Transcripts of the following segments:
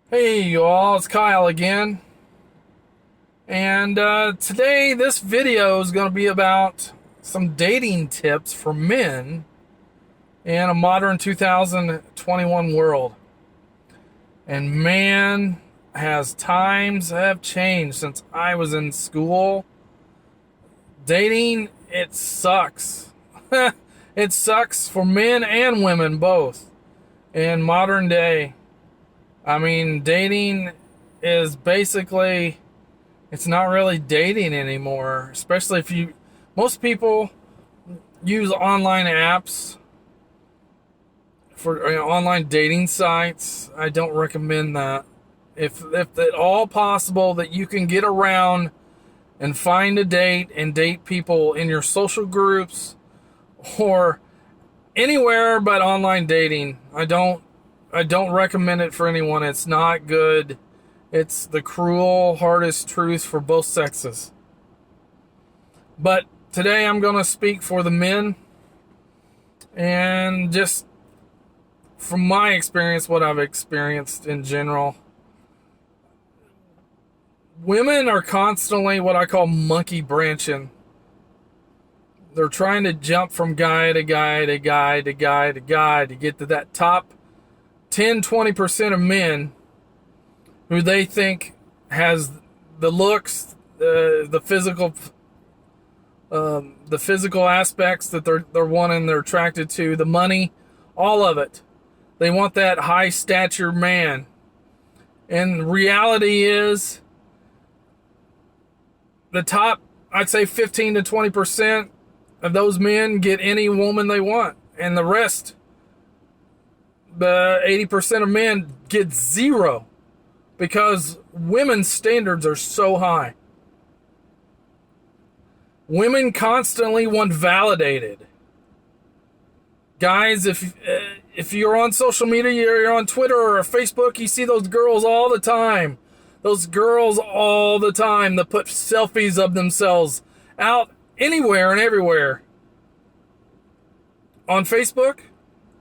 Hey, you all, it's Kyle again. And today, this video is going to be about some dating tips for men in a modern 2021 world. And man, has times have changed since I was in school. Dating, it sucks. It sucks for men and women both in modern day. I mean, dating is basically, it's not really dating anymore, especially if most people use online apps for online dating sites. I don't recommend that. If at all possible that you can get around and find a date and date people in your social groups or anywhere but online dating, I don't recommend it for anyone. It's not good. It's the cruel, hardest truth for both sexes. But today I'm going to speak for the men and just from my experience, what I've experienced in general. Women are constantly what I call monkey branching. They're trying to jump from guy to guy to guy to guy to guy to get to that top 10-20% of men who they think has the looks, the physical aspects that they're wanting, they're attracted to, the money, all of it. They want that high stature man. And reality is the top, I'd say 15 to 20% of those men get any woman they want. And the rest, the 80% of men, get zero because women's standards are so high. Women constantly want validated. Guys, if you're on social media, you're on Twitter or Facebook, you see those girls all the time. Those girls all the time that put selfies of themselves out anywhere and everywhere. On Facebook,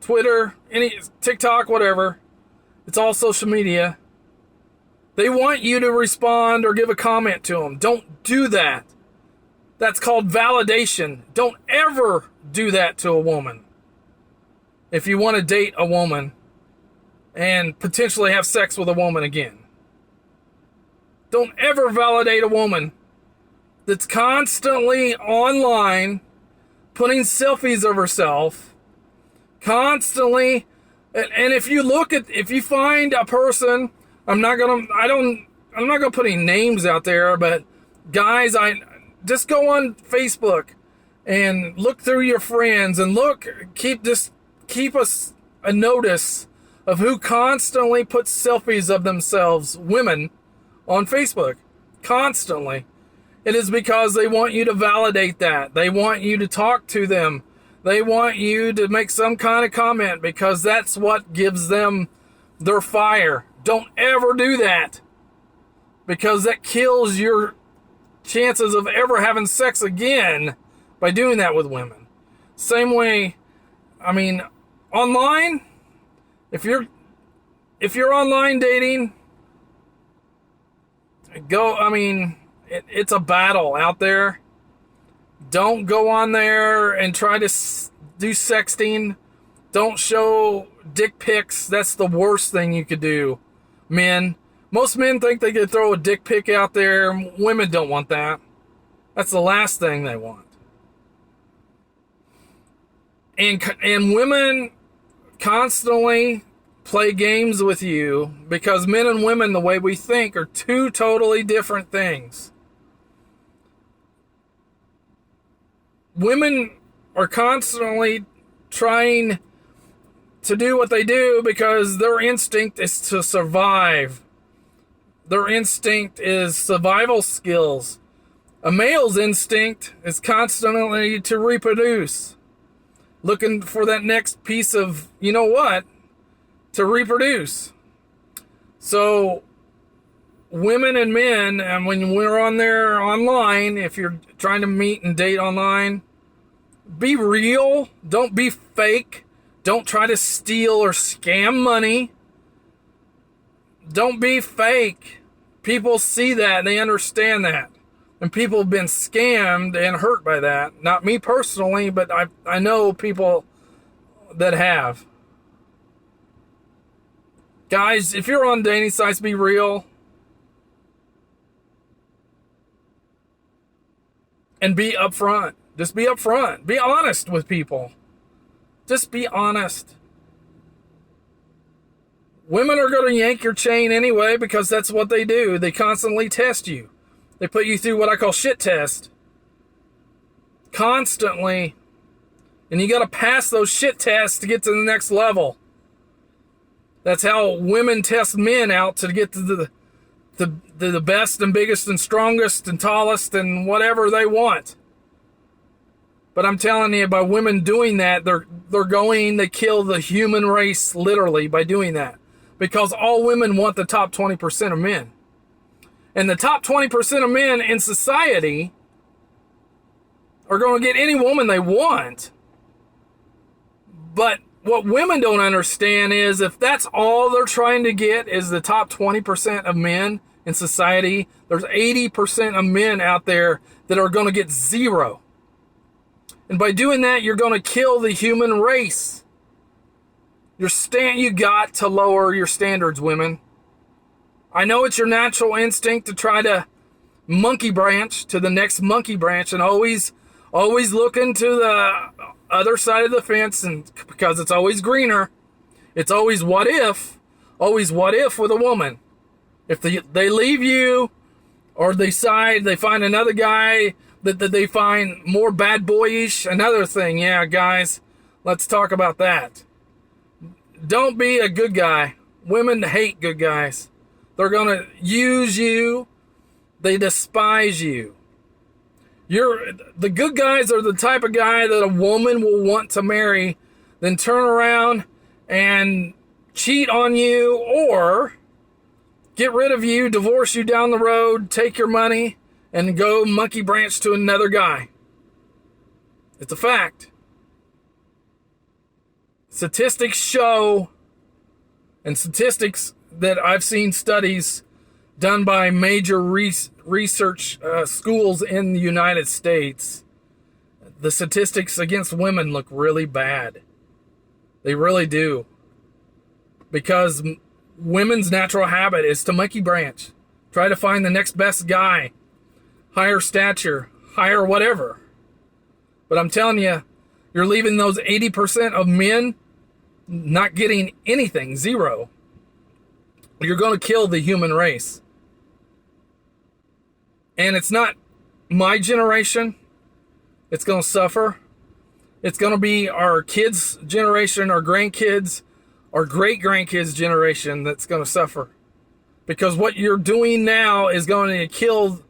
Twitter, any TikTok, whatever. It's all social media. They want you to respond or give a comment to them. Don't do that. That's called validation. Don't ever do that to a woman. If you want to date a woman and potentially have sex with a woman again. Don't ever validate a woman that's constantly online putting selfies of herself, constantly. And if you find a person, I'm not gonna put any names out there, but guys, I just go on Facebook and look through your friends and keep a notice of who constantly puts selfies of themselves, women, on Facebook. Constantly. It is because they want you to validate that. They want you to talk to them. They want you to make some kind of comment because that's what gives them their fire. Don't ever do that because that kills your chances of ever having sex again by doing that with women. Same way, I mean, online, if you're online dating, it's a battle out there. Don't go on there and try to do sexting. Don't show dick pics. That's the worst thing you could do. Men. Most men think they could throw a dick pic out there. Women don't want that. That's the last thing they want. And women constantly play games with you because men and women, the way we think, are two totally different things. Women are constantly trying to do what they do because their instinct is to survive. Their instinct is survival skills. A male's instinct is constantly to reproduce. Looking for that next piece of, you know what, to reproduce. So women and men, and when we're on there online, if you're trying to meet and date online, be real. Don't be fake. Don't try to steal or scam money. Don't be fake. People see that and they understand that. And people have been scammed and hurt by that. Not me personally, but I know people that have. Guys, if you're on dating sites, be real. And be upfront. Just be upfront. Be honest with people. Just be honest. Women are going to yank your chain anyway because that's what they do. They constantly test you. They put you through what I call shit test. Constantly. And you got to pass those shit tests to get to the next level. That's how women test men out to get to the best and biggest and strongest and tallest and whatever they want. But I'm telling you, by women doing that, they're going to kill the human race literally by doing that. Because all women want the top 20% of men. And the top 20% of men in society are going to get any woman they want. But what women don't understand is if that's all they're trying to get is the top 20% of men in society, there's 80% of men out there that are going to get zero. And by doing that, you're going to kill the human race. You got to lower your standards, women. I know it's your natural instinct to try to monkey branch to the next monkey branch and always looking to the other side of the fence, and because it's always greener. It's always what if with a woman. If they leave you or they find another guy that they find more bad boyish, another thing. Yeah, guys, let's talk about that. Don't be a good guy. Women hate good guys. They're going to use you. They despise you. The good guys are the type of guy that a woman will want to marry, then turn around and cheat on you or get rid of you, divorce you down the road, take your money, and go monkey branch to another guy. It's a fact. Statistics show, and statistics that I've seen studies done by major research schools in the United States, the statistics against women look really bad. They really do. Because women's natural habit is to monkey branch. Try to find the next best guy. Higher stature, higher whatever. But I'm telling you, you're leaving those 80% of men not getting anything, zero. You're going to kill the human race. And it's not my generation. It's going to suffer. It's going to be our kids' generation, our grandkids, our great-grandkids' generation that's going to suffer. Because what you're doing now is going to kill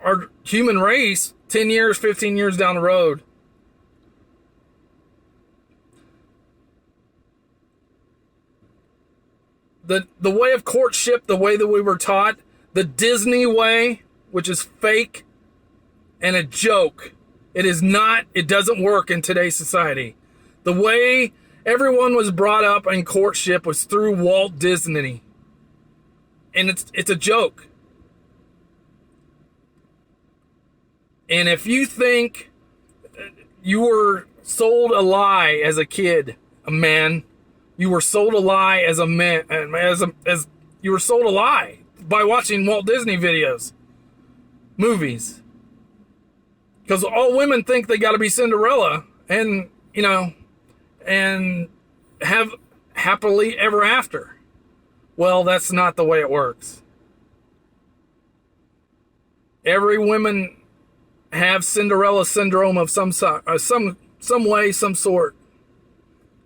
our human race 10 years, 15 years down the road. The way of courtship, the way that we were taught, the Disney way, which is fake and a joke. It doesn't work in today's society. The way everyone was brought up in courtship was through Walt Disney. And it's a joke. And if you think you were sold a lie as a kid, a man, you were sold a lie as a man, as you were sold a lie by watching Walt Disney videos, movies. Because all women think they got to be Cinderella and, and have happily ever after. Well, that's not the way it works. Every woman have Cinderella syndrome of some way, some sort.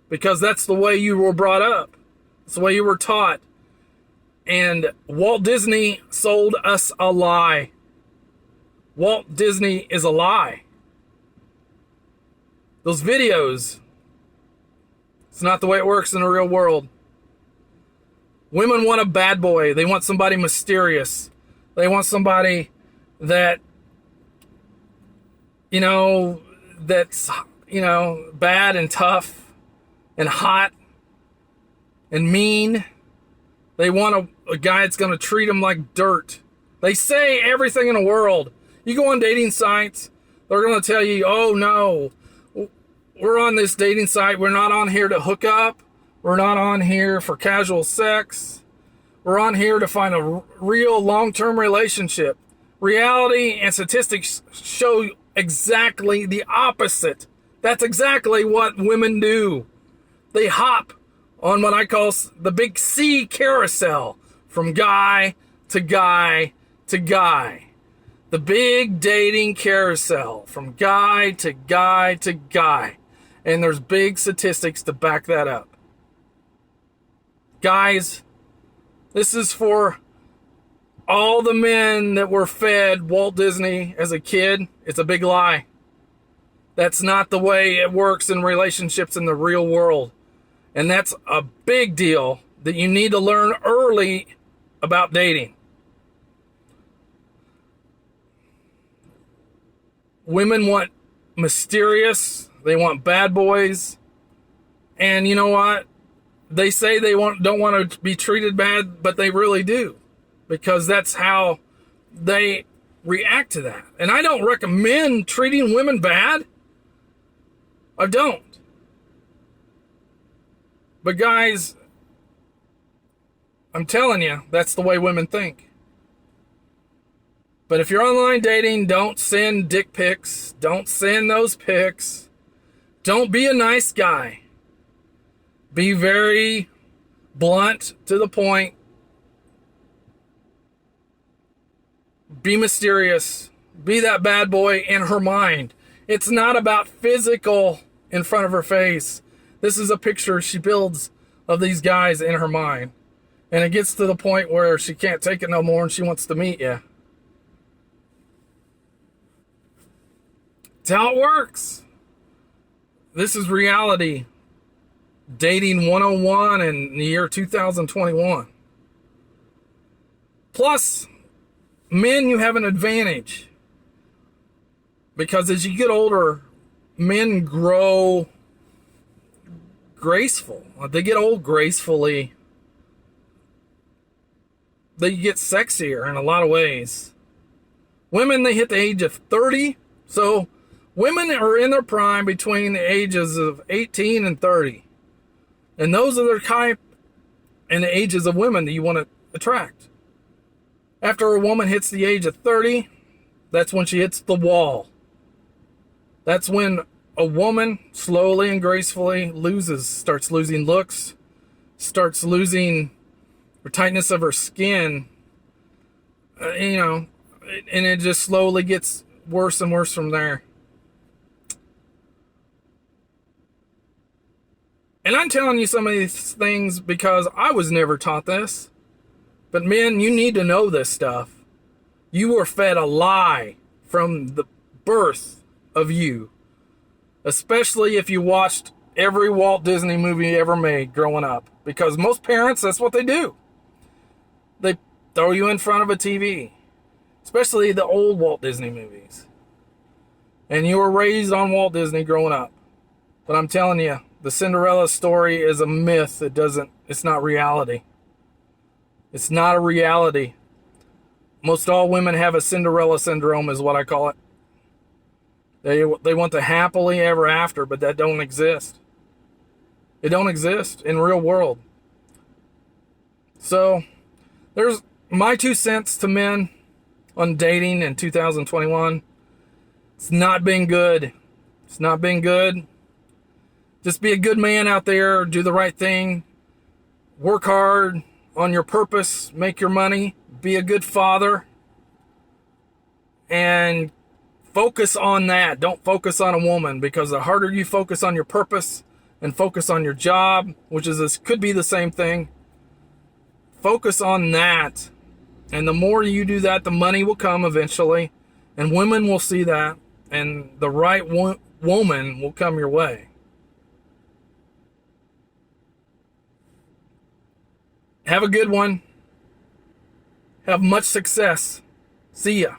Because that's the way you were brought up. It's the way you were taught. And Walt Disney sold us a lie. Walt Disney is a lie. Those videos, it's not the way it works in the real world. Women want a bad boy. They want somebody mysterious. They want somebody that, that's, bad and tough and hot and mean They want a guy that's going to treat them like dirt. They say everything in the world. You go on dating sites, they're going to tell you, oh no, we're on this dating site. We're not on here to hook up. We're not on here for casual sex. We're on here to find a real long-term relationship. Reality and statistics show exactly the opposite. That's exactly what women do. They hop on what I call the big C carousel from guy to guy to guy. The big dating carousel from guy to guy to guy. And there's big statistics to back that up. Guys, this is for all the men that were fed Walt Disney as a kid. It's a big lie. That's not the way it works in relationships in the real world. And that's a big deal that you need to learn early about dating. Women want mysterious. They want bad boys. And you know what? They say they don't want to be treated bad, but they really do. Because that's how they react to that. And I don't recommend treating women bad. I don't. But guys, I'm telling you, that's the way women think. But if you're online dating, don't send dick pics. Don't send those pics. Don't be a nice guy. Be very blunt, to the point. Be mysterious. Be that bad boy in her mind. It's not about physical in front of her face. This is a picture she builds of these guys in her mind. And it gets to the point where she can't take it no more and she wants to meet you. It's how it works. This is reality. Dating 101 in the year 2021. Plus, men, you have an advantage. Because as you get older, men grow graceful. They get old gracefully. They get sexier in a lot of ways. Women, they hit the age of 30. So women are in their prime between the ages of 18 and 30. And those are the type and the ages of women that you want to attract. After a woman hits the age of 30, that's when she hits the wall. That's when a woman slowly and gracefully starts losing looks, starts losing the tightness of her skin, and it just slowly gets worse and worse from there. And I'm telling you some of these things because I was never taught this. But men, you need to know this stuff. You were fed a lie from the birth of you. Especially if you watched every Walt Disney movie ever made growing up. Because most parents, that's what they do. They throw you in front of a TV. Especially the old Walt Disney movies. And you were raised on Walt Disney growing up. But I'm telling you, the Cinderella story is a myth. It's not reality. It's not a reality. Most all women have a Cinderella syndrome is what I call it. They want the happily ever after, but that don't exist. It don't exist in real world. So, there's my 2 cents to men on dating in 2021. It's not been good. It's not been good. Just be a good man out there. Do the right thing. Work hard on your purpose. Make your money. Be a good father. And focus on that. Don't focus on a woman, because the harder you focus on your purpose and focus on your job, which could be the same thing. Focus on that. And the more you do that, the money will come eventually. And women will see that. And the right woman will come your way. Have a good one. Have much success. See ya.